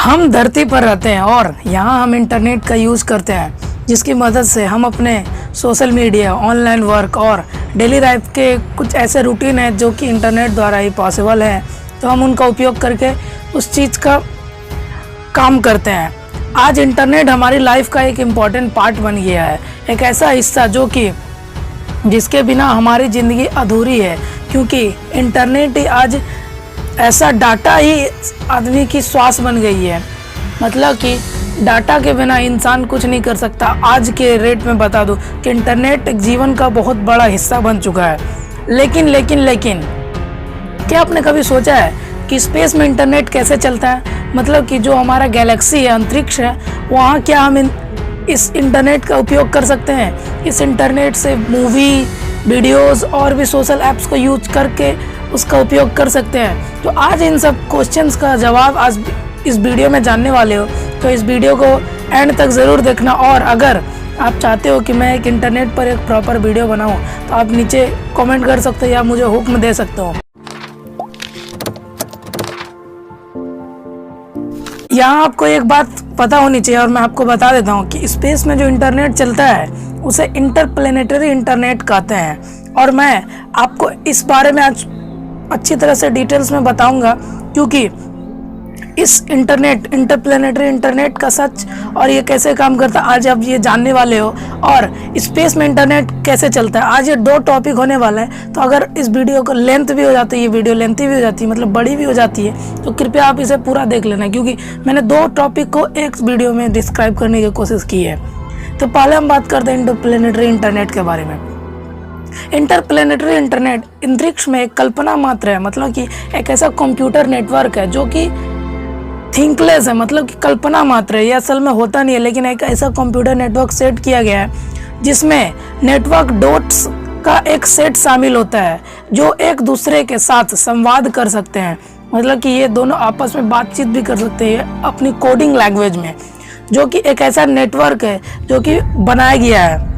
हम धरती पर रहते हैं और यहाँ हम इंटरनेट का यूज़ करते हैं, जिसकी मदद से हम अपने सोशल मीडिया, ऑनलाइन वर्क और डेली लाइफ के कुछ ऐसे रूटीन हैं जो कि इंटरनेट द्वारा ही पॉसिबल है। तो हम उनका उपयोग करके उस चीज़ का काम करते हैं। आज इंटरनेट हमारी लाइफ का एक इम्पॉर्टेंट पार्ट बन गया है, एक ऐसा हिस्सा जो कि जिसके बिना हमारी ज़िंदगी अधूरी है, क्योंकि इंटरनेट ही आज ऐसा डाटा ही आदमी की श्वास बन गई है। मतलब कि डाटा के बिना इंसान कुछ नहीं कर सकता। आज के रेट में बता दूं कि इंटरनेट एक जीवन का बहुत बड़ा हिस्सा बन चुका है। लेकिन क्या आपने कभी सोचा है कि स्पेस में इंटरनेट कैसे चलता है? मतलब कि जो हमारा गैलेक्सी है, अंतरिक्ष है, वहाँ क्या हम इस इंटरनेट का उपयोग कर सकते हैं? इस इंटरनेट से मूवी, वीडियोस और भी सोशल ऐप्स को यूज करके उसका उपयोग कर सकते हैं। तो आज इन सब क्वेश्चंस का जवाब आज इस वीडियो में जानने वाले हो, तो इस वीडियो को एंड तक ज़रूर देखना। और अगर आप चाहते हो कि मैं एक इंटरनेट पर एक प्रॉपर वीडियो बनाऊं, तो आप नीचे कमेंट कर सकते हो या मुझे हुक्म दे सकते हो। यहाँ आपको एक बात पता होनी चाहिए और मैं आपको बता देता हूँ कि स्पेस में जो इंटरनेट चलता है उसे इंटरप्लेनेटरी इंटरनेट कहते हैं। और मैं आपको इस बारे में आज अच्छी तरह से डिटेल्स में बताऊंगा, क्योंकि इस इंटरप्लेनेटरी इंटरनेट का सच और ये कैसे काम करता है आज आप ये जानने वाले हो। और स्पेस में इंटरनेट कैसे चलता है, आज ये 2 टॉपिक होने वाला है। तो अगर इस वीडियो को लेंथ भी हो जाती है, ये वीडियो लेंथी भी हो जाती है, मतलब बड़ी भी हो जाती है, तो कृपया आप इसे पूरा देख लेना, क्योंकि मैंने 2 टॉपिक को एक वीडियो में डिस्क्राइब करने की कोशिश की है। तो पहले हम बात करते हैं इंटरप्लेनेटरी इंटरनेट के बारे में। इंटरप्लेनेटरी इंटरनेट अंतरिक्ष में एक कल्पना मात्र है, मतलब कि एक ऐसा कंप्यूटर नेटवर्क है जो कि थिंकलेस है, मतलब कि कल्पना मात्र है। ये असल में होता नहीं है, लेकिन एक ऐसा कंप्यूटर नेटवर्क सेट किया गया है जिसमें नेटवर्क डॉट्स का एक सेट शामिल होता है जो एक दूसरे के साथ संवाद कर सकते हैं। मतलब कि ये दोनों आपस में बातचीत भी कर सकते हैं अपनी कोडिंग लैंग्वेज में, जो कि एक ऐसा नेटवर्क है जो कि बनाया गया है।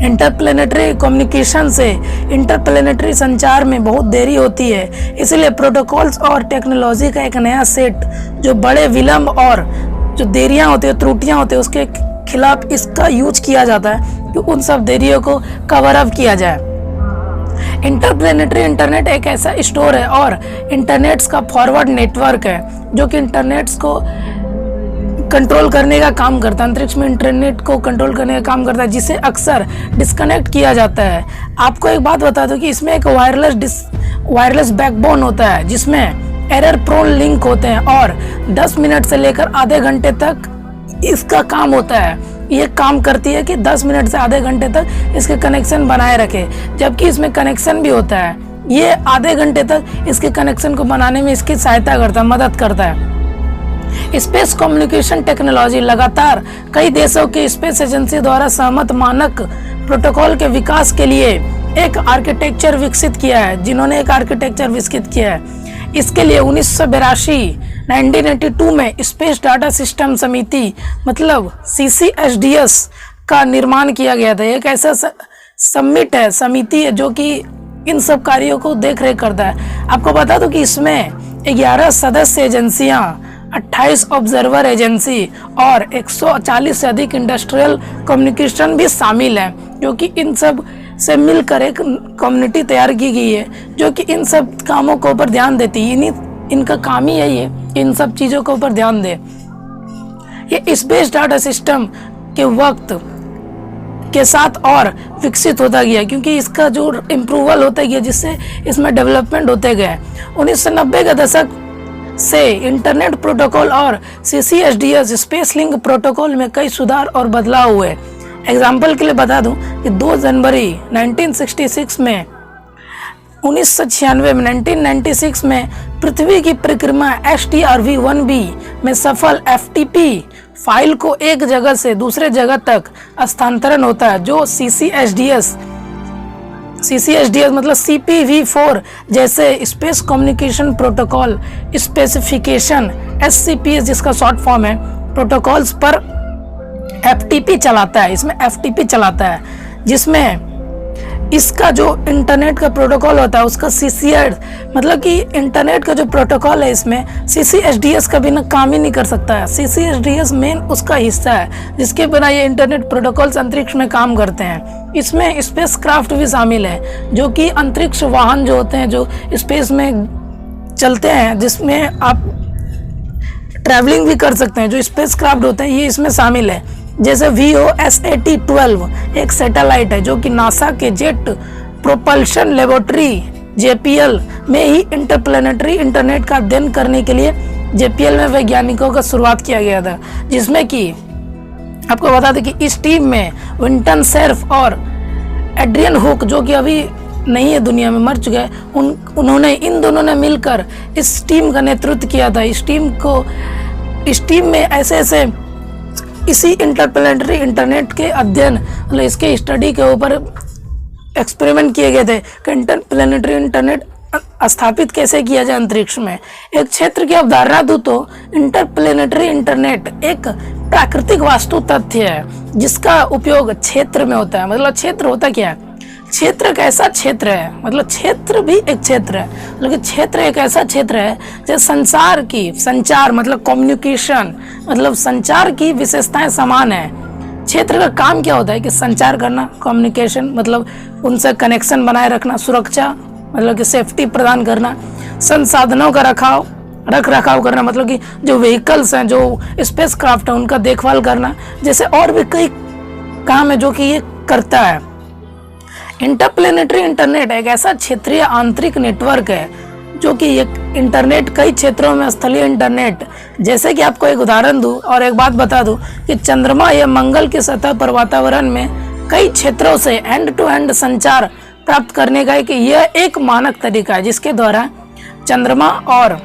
इंटरप्लेनेटरी कम्युनिकेशन से इंटरप्लेनेटरी संचार में बहुत देरी होती है, इसलिए प्रोटोकॉल्स और टेक्नोलॉजी का एक नया सेट जो बड़े विलंब और जो देरियां होती है, त्रुटियां होती है, उसके खिलाफ इसका यूज किया जाता है कि उन सब देरियों को कवर अप किया जाए। इंटरप्लेनेटरी इंटरनेट एक ऐसा स्टोर है और इंटरनेट्स का फॉरवर्ड नेटवर्क है जो कि इंटरनेट्स को कंट्रोल करने का काम करता है, अंतरिक्ष में इंटरनेट को कंट्रोल करने का काम करता है, जिसे अक्सर डिस्कनेक्ट किया जाता है। आपको एक बात बता दूं कि इसमें एक वायरलेस बैकबोन होता है जिसमें एरर प्रोन लिंक होते हैं और 10 मिनट से लेकर आधे घंटे तक इसका काम होता है। ये काम करती है कि 10 मिनट से आधे घंटे तक इसके कनेक्शन बनाए रखे, जबकि इसमें कनेक्शन भी होता है। ये आधे घंटे तक इसके कनेक्शन को बनाने में इसकी सहायता करता है, मदद करता है। स्पेस कम्युनिकेशन टेक्नोलॉजी लगातार कई देशों की स्पेस एजेंसी द्वारा सहमत मानक प्रोटोकॉल के विकास के लिए एक आर्किटेक्चर विकसित किया है, जिन्होंने एक आर्किटेक्चर विकसित किया है। इसके लिए 1982 में स्पेस डाटा सिस्टम समिति मतलब CCSDS का निर्माण किया गया था। एक ऐसा समिति है जो कि इन सब कार्यों को देख रेख करता है। आपको बता दो कि इसमें 11 सदस्य एजेंसियां, 28 ऑब्जर्वर एजेंसी और 140 से अधिक इंडस्ट्रियल कम्युनिकेशन भी शामिल हैं, जो कि इन सब से मिलकर एक कम्युनिटी तैयार की गई है जो कि इन सब कामों के ऊपर ध्यान देती है। इनका काम ही यही है, इन सब चीज़ों के ऊपर ध्यान दे। ये स्पेस डाटा सिस्टम के वक्त के साथ और विकसित होता गया, क्योंकि इसका जो इम्प्रूवल होता गया, जिससे इसमें डेवलपमेंट होते गए। 1990 के दशक से इंटरनेट प्रोटोकॉल और CCSDS स्पेस लिंक प्रोटोकॉल में कई सुधार और बदलाव हुए। एग्जाम्पल के लिए बता दूं कि 2 जनवरी 1966 में 1996 में पृथ्वी की परिक्रमा STRV-1B में सफल FTP फाइल को एक जगह से दूसरे जगह तक स्थानांतरण होता है, जो CCSDS मतलब CPV4 जैसे space communication protocol specification SCPS जिसका शॉर्ट फॉर्म है, प्रोटोकॉल्स पर FTP चलाता है। इसमें FTP चलाता है, जिसमें इसका जो इंटरनेट का प्रोटोकॉल होता है उसका CCS, मतलब कि इंटरनेट का जो प्रोटोकॉल है इसमें CCSDS का बिना काम ही नहीं कर सकता है। CCSDS मेन उसका हिस्सा है जिसके बिना ये इंटरनेट प्रोटोकॉल्स अंतरिक्ष में काम करते हैं। इसमें स्पेस क्राफ्ट भी शामिल है, जो कि अंतरिक्ष वाहन जो होते हैं जो स्पेस में चलते हैं, जिसमें आप ट्रैवलिंग भी कर सकते हैं। जो स्पेस क्राफ्ट होते हैं ये इसमें शामिल है। जैसे VOSAT-12 एक सैटेलाइट है जो कि नासा के जेट प्रोपल्शन लेबोरेटरी JPL में ही इंटरप्लेनेटरी इंटरनेट का अध्ययन करने के लिए JPL में वैज्ञानिकों का शुरुआत किया गया था, जिसमें कि आपको बता दें कि इस टीम में विंटन सेर्फ और एड्रियन हुक, जो कि अभी नहीं है दुनिया में, मर चुके हैं, उन्होंने इन दोनों ने मिलकर इस टीम का नेतृत्व किया था। इस टीम में ऐसे इसी इंटरप्लेनेटरी इंटरनेट के अध्ययन, मतलब इसके स्टडी के ऊपर एक्सपेरिमेंट किए गए थे कि इंटरप्लेनेटरी इंटरनेट स्थापित कैसे किया जाए अंतरिक्ष में। एक क्षेत्र की अवधारणा दूं तो इंटरप्लेनेटरी इंटरनेट एक प्राकृतिक वास्तु तथ्य है जिसका उपयोग क्षेत्र में होता है। मतलब क्षेत्र होता क्या है? क्षेत्र एक ऐसा क्षेत्र है, मतलब क्षेत्र भी एक क्षेत्र है, लेकिन क्षेत्र एक ऐसा क्षेत्र है जो संचार मतलब कम्युनिकेशन, मतलब संचार की विशेषताएं समान है। क्षेत्र का काम क्या होता है कि संचार करना, कम्युनिकेशन मतलब उनसे कनेक्शन बनाए रखना, सुरक्षा मतलब कि सेफ्टी प्रदान करना, संसाधनों का रख रखाव करना, मतलब कि जो व्हीकल्स हैं, जो स्पेस क्राफ्ट है उनका देखभाल करना, जैसे और भी कई काम है जो कि ये करता है। इंटरप्लेनेटरी इंटरनेट एक ऐसा क्षेत्रीय आंतरिक नेटवर्क है जो कि एक इंटरनेट कई क्षेत्रों में स्थलीय इंटरनेट, जैसे कि आपको एक उदाहरण दूं और एक बात बता दूं कि चंद्रमा या मंगल की सतह पर वातावरण में कई क्षेत्रों से एंड टू एंड संचार प्राप्त करने का यह एक मानक तरीका है, जिसके द्वारा चंद्रमा और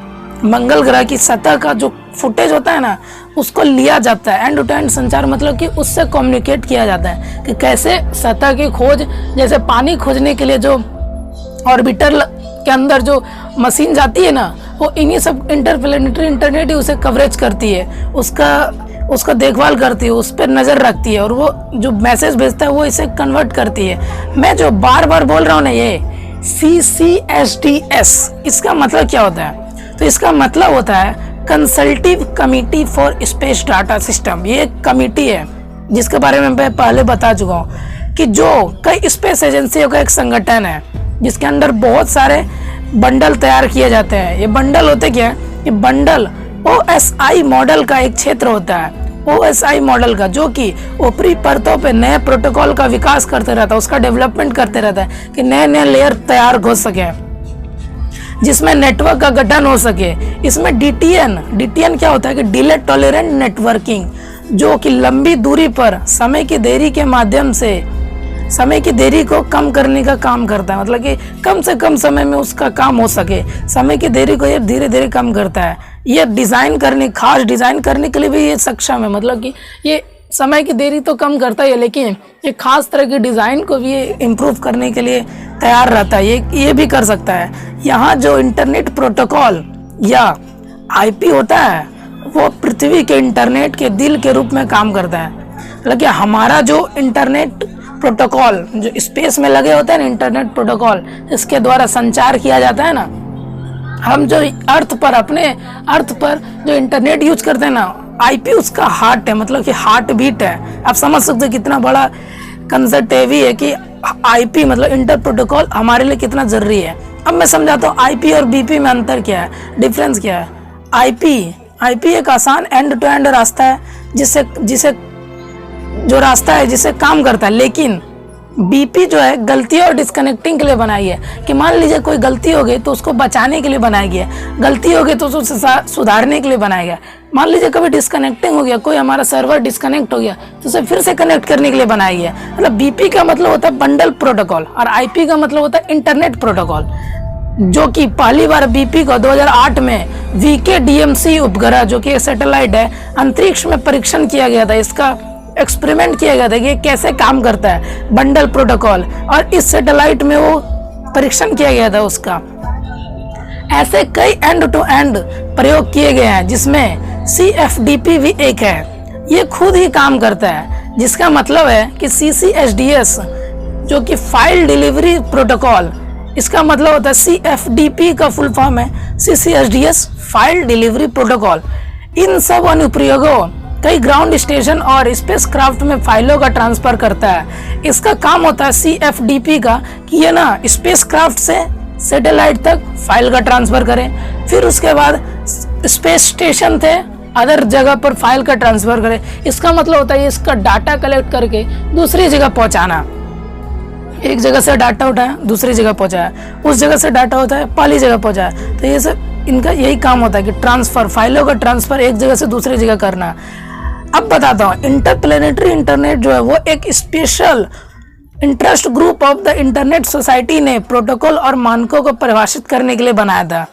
मंगल ग्रह की सतह का जो फुटेज होता है ना उसको लिया जाता है। एंड टू एंड संचार मतलब कि उससे कम्युनिकेट किया जाता है कि कैसे सतह की खोज, जैसे पानी खोजने के लिए जो ऑर्बिटर के अंदर जो मशीन जाती है ना, वो इन्हीं सब इंटरप्लेनेटरी इंटरनेट ही उसे कवरेज करती है, उसका देखभाल करती है, उस पर नज़र रखती है और वो जो मैसेज भेजता है वो इसे कन्वर्ट करती है। मैं जो बार बार बोल रहा हूँ ना ये CCSDS, इसका मतलब क्या होता है? तो इसका मतलब होता है consultative committee for space data system. ये एक कमिटी है जिसके बारे में मैं पहले बता चुका हूँ कि जो कई स्पेस एजेंसियों का एक संगठन है जिसके अंदर बहुत सारे बंडल तैयार किए जाते हैं। ये बंडल होते क्या है? ये बंडल OSI मॉडल का एक क्षेत्र होता है। OSI मॉडल का, जो कि ऊपरी परतों पे नए प्रोटोकॉल का विकास करते रहता है, उसका डेवलपमेंट करते रहता है कि नए लेयर तैयार हो सके जिसमें नेटवर्क का गठन हो सके। इसमें DTN क्या होता है कि डिले टॉलरेंट नेटवर्किंग, जो कि लंबी दूरी पर समय की देरी के माध्यम से समय की देरी को कम करने का काम करता है, मतलब कि कम से कम समय में उसका काम हो सके। समय की देरी को ये धीरे धीरे कम करता है। ये खास डिज़ाइन करने के लिए भी ये सक्षम है, मतलब कि ये समय की देरी तो कम करता है लेकिन ये खास तरह की डिज़ाइन को भी इम्प्रूव करने के लिए तैयार रहता है। ये भी कर सकता है। यहाँ जो इंटरनेट प्रोटोकॉल या IP होता है वो पृथ्वी के इंटरनेट के दिल के रूप में काम करता है। मतलब हमारा जो इंटरनेट प्रोटोकॉल जो स्पेस में लगे होते हैं ना, इंटरनेट प्रोटोकॉल, इसके द्वारा संचार किया जाता है ना, हम जो अपने अर्थ पर जो इंटरनेट यूज करते हैं ना, IP उसका हार्ट है, मतलब कि हार्ट बीट है। आप समझ सकते हो कितना बड़ा कंसेप्ट है कि IP मतलब इंटर प्रोटोकॉल हमारे लिए कितना जरूरी है। अब मैं समझाता हूँ IP और BP में अंतर क्या है, डिफरेंस क्या है। IP एक आसान एंड टू एंड रास्ता है जिसे काम करता है, लेकिन BP जो है गलती और डिस्कनेक्टिंग के लिए बनाई है कि मान लीजिए कोई गलती हो गई तो उसको बचाने के लिए बनाई गई है, गलती हो गई तो उसको सुधारने के लिए बनाया गया। मान लीजिए कभी डिस्कनेक्टिंग हो गया, कोई हमारा सर्वर डिस्कनेक्ट हो गया तो उसे फिर से कनेक्ट करने के लिए बनाई गया। मतलब BP का मतलब होता है बंडल प्रोटोकॉल और IP का मतलब होता है इंटरनेट प्रोटोकॉल, जो कि पहली बार BP को 2008 में VKDMC उपग्रह, जो कि सैटेलाइट है, अंतरिक्ष में परीक्षण किया गया था। इसका एक्सपेरिमेंट किया गया था कि कैसे काम करता है बंडल प्रोटोकॉल, और इस सैटेलाइट में वो परीक्षण किया गया था उसका। ऐसे कई एंड टू एंड प्रयोग किए गए हैं जिसमें CFDP भी एक है। ये खुद ही काम करता है, जिसका मतलब है कि CCSDS जो कि फाइल डिलीवरी प्रोटोकॉल, इसका मतलब होता है CFDP का फुल फॉर्म है CCSDS, फाइल डिलीवरी प्रोटोकॉल। इन सब अनुप्रयोगों कई ग्राउंड स्टेशन और स्पेसक्राफ्ट में फाइलों का ट्रांसफर करता है। इसका काम होता है CFDP का कि ये ना स्पेसक्राफ्ट से सैटेलाइट तक फाइल का ट्रांसफर करें, फिर उसके बाद स्पेस स्टेशन थे अदर जगह पर फाइल का ट्रांसफर करें। इसका मतलब होता है इसका डाटा कलेक्ट करके दूसरी जगह पहुंचाना। एक जगह से डाटा उठाया दूसरी जगह पहुंचाया, उस जगह से डाटा होता है पहली जगह पहुंचाया। तो ये सब इनका यही काम होता है कि ट्रांसफर, फाइलों का ट्रांसफर एक जगह से दूसरी जगह करना। अब बताता हूँ, इंटरप्लेनेटरी इंटरनेट जो है वो एक special interest group of the internet society ने प्रोटोकॉल और मानकों को परिभाषित करने के लिए बनाया था,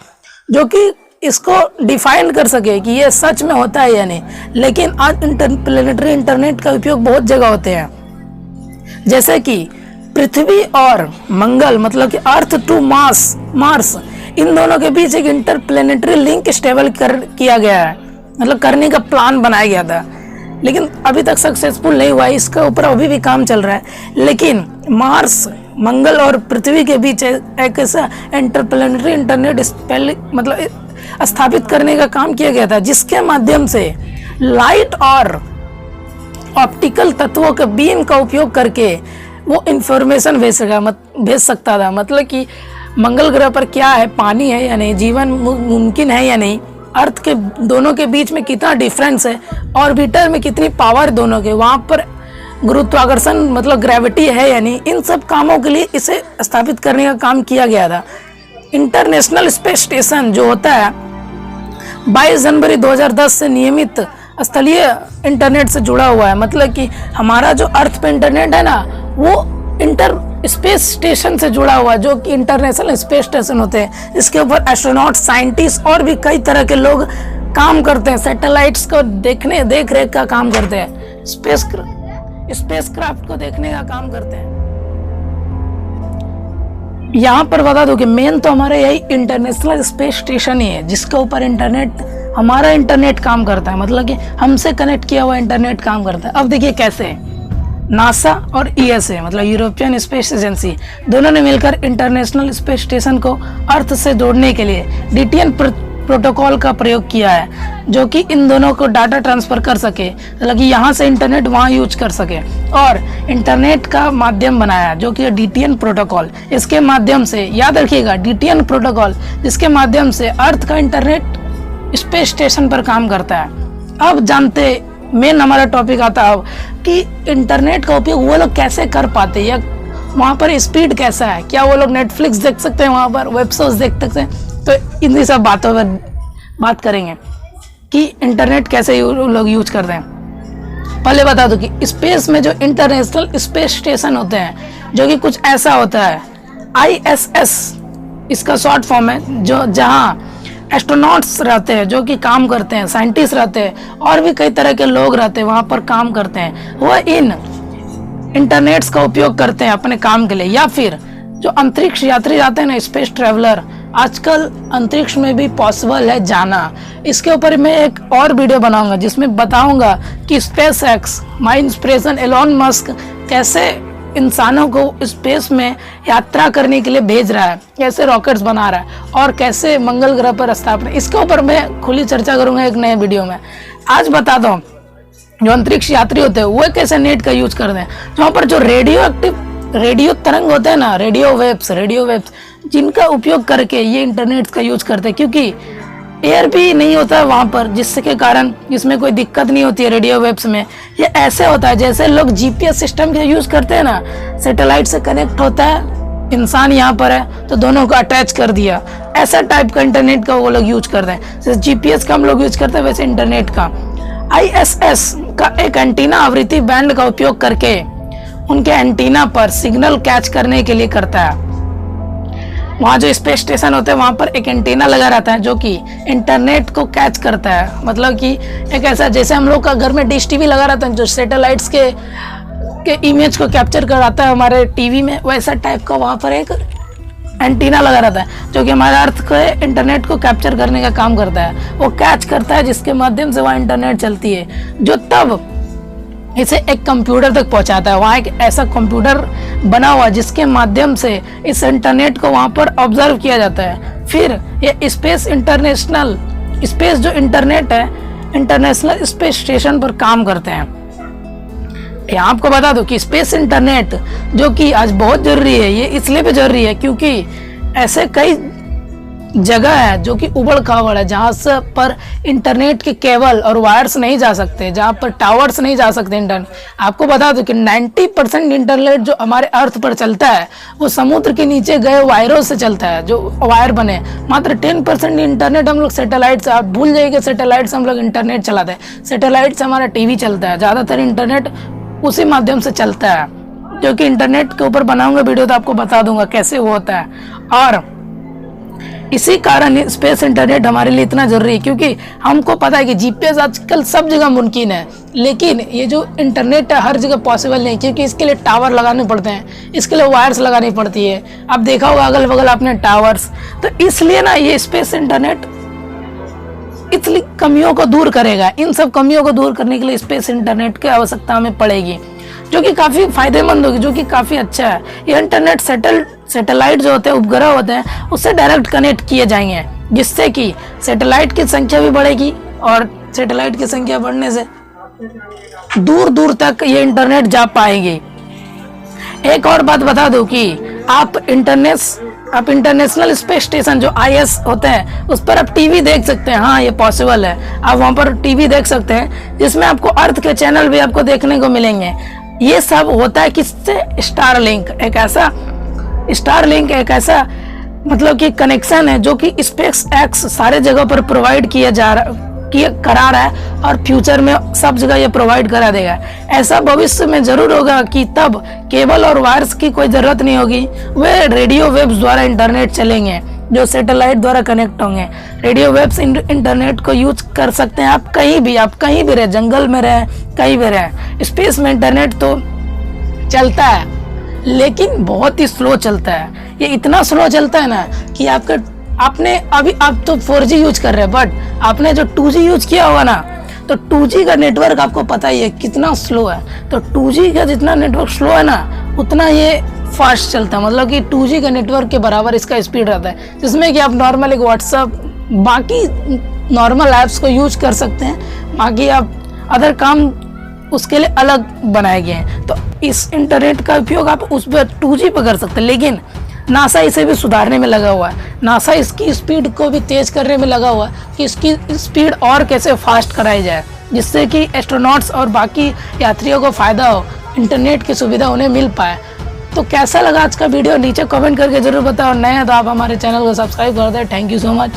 जो कि इसको डिफाइन कर सके कि ये सच में होता है या नहीं। लेकिन आज इंटरप्लेनेटरी इंटरनेट का उपयोग बहुत जगह होते हैं, जैसे कि पृथ्वी और मंगल, मतलब कि अर्थ टू मार्स, इन दोनों के बीच एक इंटरप्लेनेटरी लिंक स्टेबल किया गया है, मतलब करने का प्लान बनाया गया था, लेकिन अभी तक सक्सेसफुल नहीं हुआ है। इसका ऊपर अभी भी काम चल रहा है। लेकिन मार्स, मंगल और पृथ्वी के बीच एक ऐसा इंटरप्लेनेटरी इंटरनेट मतलब स्थापित करने का काम किया गया था, जिसके माध्यम से लाइट और ऑप्टिकल तत्वों के बीम का उपयोग करके वो इंफॉर्मेशन भेज सकता था। मतलब कि मंगल ग्रह पर क्या है, पानी है या नहीं, जीवन मुमकिन है या नहीं, अर्थ के दोनों के बीच में कितना डिफरेंस है, ऑर्बिटर में कितनी पावर दोनों के, वहाँ पर गुरुत्वाकर्षण मतलब ग्रेविटी है या नहीं, इन सब कामों के लिए इसे स्थापित करने का काम किया गया था। इंटरनेशनल स्पेस स्टेशन जो होता है 22 जनवरी 2010 से नियमित स्थलीय इंटरनेट से जुड़ा हुआ है। मतलब कि हमारा जो अर्थ पे इंटरनेट है ना, वो इंटर स्पेस स्टेशन से जुड़ा हुआ है, जो कि इंटरनेशनल स्पेस स्टेशन होते हैं। इसके ऊपर एस्ट्रोनॉट, साइंटिस्ट और भी कई तरह के लोग काम करते हैं, सैटेलाइट्स को देख रेख का काम करते हैं, स्पेसक्राफ्ट को देखने का काम करते हैं। यहाँ पर बता दो कि मेन तो हमारा यही इंटरनेशनल स्पेस स्टेशन ही है, जिसके ऊपर हमारा इंटरनेट काम करता है, मतलब कि हमसे कनेक्ट किया हुआ इंटरनेट काम करता है। अब देखिए कैसे नासा और ESA मतलब यूरोपियन स्पेस एजेंसी दोनों ने मिलकर इंटरनेशनल स्पेस स्टेशन को अर्थ से जोड़ने के लिए DTN प्रोटोकॉल का प्रयोग किया है, जो कि इन दोनों को डाटा ट्रांसफर कर सके, मतलब कि यहाँ से इंटरनेट वहाँ यूज कर सके, और इंटरनेट का माध्यम बनाया जो कि DTN प्रोटोकॉल। इसके माध्यम से याद रखिएगा DTN प्रोटोकॉल, जिसके माध्यम से अर्थ का इंटरनेट स्पेस स्टेशन पर काम करता है। अब जानते मेन हमारा टॉपिक आता है कि इंटरनेट का उपयोग वो लोग कैसे कर पाते हैं, या वहाँ पर स्पीड कैसा है, क्या वो लोग नेटफ्लिक्स देख सकते हैं, वहाँ पर वेब शोज देख सकते हैं। तो इन्हीं सब बातों पर बात करेंगे कि इंटरनेट कैसे लोग यूज करते हैं। पहले बता दो कि स्पेस में जो इंटरनेशनल स्पेस स्टेशन होते हैं, जो कि कुछ ऐसा होता है, ISS इसका शॉर्ट फॉर्म है, जो जहाँ एस्ट्रोनॉट्स रहते हैं, जो कि काम करते हैं, साइंटिस्ट रहते हैं और भी कई तरह के लोग रहते हैं, वहाँ पर काम करते हैं, वो इन इंटरनेट्स का उपयोग करते हैं अपने काम के लिए। या फिर जो अंतरिक्ष यात्री जाते हैं ना, स्पेस ट्रैवलर, आजकल अंतरिक्ष में भी पॉसिबल है जाना। इसके ऊपर मैं एक और वीडियो बनाऊंगा जिसमें बताऊंगा कि SpaceX, my inspiration Elon Musk, कैसे इंसानों को स्पेस में यात्रा करने के लिए भेज रहा है, कैसे रॉकेट्स बना रहा है और कैसे मंगल ग्रह पर स्थापना। इसके ऊपर मैं खुली चर्चा करूंगा एक नए वीडियो में। आज बता दो जो अंतरिक्ष यात्री होते हैं वो कैसे नेट का यूज करते हैं, जहाँ पर जो रेडियो तरंग होते हैं ना, रेडियो वेव्स जिनका उपयोग करके ये इंटरनेट का यूज करते हैं, क्योंकि एयर भी नहीं होता है वहाँ पर, जिसके कारण इसमें कोई दिक्कत नहीं होती है रेडियो वेव्स में। ये ऐसे होता है जैसे लोग GPS सिस्टम का यूज करते हैं ना, सैटेलाइट से कनेक्ट होता है, इंसान यहाँ पर है तो दोनों को अटैच कर दिया, ऐसा टाइप का इंटरनेट का वो लोग यूज करते हैं। जैसे GPS का हम लोग यूज करते हैं, वैसे इंटरनेट का ISS का एक एंटीना आवृत्ति बैंड का उपयोग करके उनके एंटीना पर सिग्नल कैच करने के लिए करता है। वहाँ जो स्पेस स्टेशन होते हैं वहाँ पर एक एंटीना लगा रहता है जो कि इंटरनेट को कैच करता है। मतलब कि एक ऐसा जैसे हम लोग का घर में डिश टीवी लगा रहता है जो सैटेलाइट्स के इमेज को कैप्चर कराता है हमारे टीवी में, वैसा टाइप का वहाँ पर एक एंटीना लगा रहता है जो कि हमारे अर्थ के इंटरनेट को कैप्चर करने का काम करता है। वो कैच करता है जिसके माध्यम से वहाँ इंटरनेट चलती है, जो तब इसे एक कंप्यूटर तक पहुंचाता है। वहाँ एक ऐसा कंप्यूटर बना हुआ है जिसके माध्यम से इस इंटरनेट को वहाँ पर ऑब्जर्व किया जाता है। फिर ये स्पेस जो इंटरनेट है इंटरनेशनल स्पेस स्टेशन पर काम करते हैं। यहाँ आपको बता दो कि स्पेस इंटरनेट जो कि आज बहुत जरूरी है, ये इसलिए भी जरूरी है क्योंकि ऐसे कई जगह है जो कि उबड़ खाबड़ है, जहाँ से पर इंटरनेट के केबल और वायर्स नहीं जा सकते, जहाँ पर टावर्स नहीं जा सकते इंटरनेट। आपको बता दो कि 90% इंटरनेट जो हमारे अर्थ पर चलता है वो समुद्र के नीचे गए वायरों से चलता है, जो वायर बने। मात्र 10% इंटरनेट हम लोग सैटेलाइट से, आप भूल जाइए कि सैटेलाइट से हम लोग इंटरनेट चलाते हैं। सैटेलाइट से हमारा टीवी चलता है, ज़्यादातर इंटरनेट उसी माध्यम से चलता है, जो कि इंटरनेट के ऊपर बनाऊंगा वीडियो तो आपको बता दूंगा कैसे वो होता है। और इसी कारण स्पेस इंटरनेट हमारे लिए इतना जरूरी है, क्योंकि हमको पता है कि जीपीएस आजकल सब जगह मुमकिन है, लेकिन ये जो इंटरनेट है हर जगह पॉसिबल नहीं, क्योंकि इसके लिए टावर लगाने पड़ते हैं, इसके लिए वायर्स लगानी पड़ती है। आप देखा होगा अगल बगल आपने टावर्स, तो इसलिए ना ये स्पेस इंटरनेट इतनी कमियों को दूर करेगा। इन सब कमियों को दूर करने के लिए स्पेस इंटरनेट की आवश्यकता हमें पड़ेगी, जो कि काफ़ी फायदेमंद होगी, जो कि काफ़ी अच्छा है। ये इंटरनेट सैटेलाइट जो होते हैं, उपग्रह होते हैं, उससे डायरेक्ट कनेक्ट किए जाएंगे, जिससे कि सैटेलाइट की संख्या भी बढ़ेगी और सैटेलाइट की संख्या बढ़ने से दूर दूर तक ये इंटरनेट जा पाएगी। एक और बात बता दूं कि आप इंटरनेशनल स्पेस स्टेशन जो IS होते हैं उस पर आप टीवी देख सकते हैं। हाँ, ये पॉसिबल है, आप वहाँ पर टीवी देख सकते हैं, जिसमें आपको अर्थ के चैनल भी आपको देखने को मिलेंगे। ये सब होता है किससे? स्टारलिंक एक ऐसा मतलब कि कनेक्शन है जो कि स्पेस एक्स सारे जगह पर प्रोवाइड करा रहा है और फ्यूचर में सब जगह ये प्रोवाइड करा देगा। ऐसा भविष्य में जरूर होगा कि तब केबल और वायर्स की कोई ज़रूरत नहीं होगी, वे रेडियो वेव्स द्वारा इंटरनेट चलेंगे जो सैटेलाइट द्वारा कनेक्ट होंगे। रेडियो वेव्स इंटरनेट को यूज कर सकते हैं आप कहीं भी रहे, जंगल में रहे, कहीं भी रहे। स्पेस में इंटरनेट तो चलता है लेकिन बहुत ही स्लो चलता है। ये इतना स्लो चलता है ना कि आपने अभी आप तो 4G यूज कर रहे हैं, बट आपने जो 2G यूज किया होगा ना, तो 2G का नेटवर्क आपको पता ही है कितना स्लो है। तो 2G का जितना नेटवर्क स्लो है ना, उतना ये फास्ट चलता है। मतलब कि 2G का नेटवर्क के बराबर इसका स्पीड रहता है, जिसमें कि आप नॉर्मल एक व्हाट्सअप, बाकी नॉर्मल ऐप्स को यूज कर सकते हैं, बाकी आप अदर काम उसके लिए अलग बनाए गए हैं। तो इस इंटरनेट का उपयोग आप उस पर 2G पर कर सकते हैं, लेकिन नासा इसे भी सुधारने में लगा हुआ है। नासा इसकी स्पीड को भी तेज करने में लगा हुआ है कि इसकी स्पीड और कैसे फास्ट कराई जाए, जिससे कि एस्ट्रोनॉट्स और बाकी यात्रियों को फ़ायदा हो, इंटरनेट की सुविधा उन्हें मिल पाए। तो कैसा लगा आज का वीडियो नीचे कमेंट करके जरूर बताओ। नए हैं तो आप हमारे चैनल को सब्सक्राइब कर दें। Thank you so much.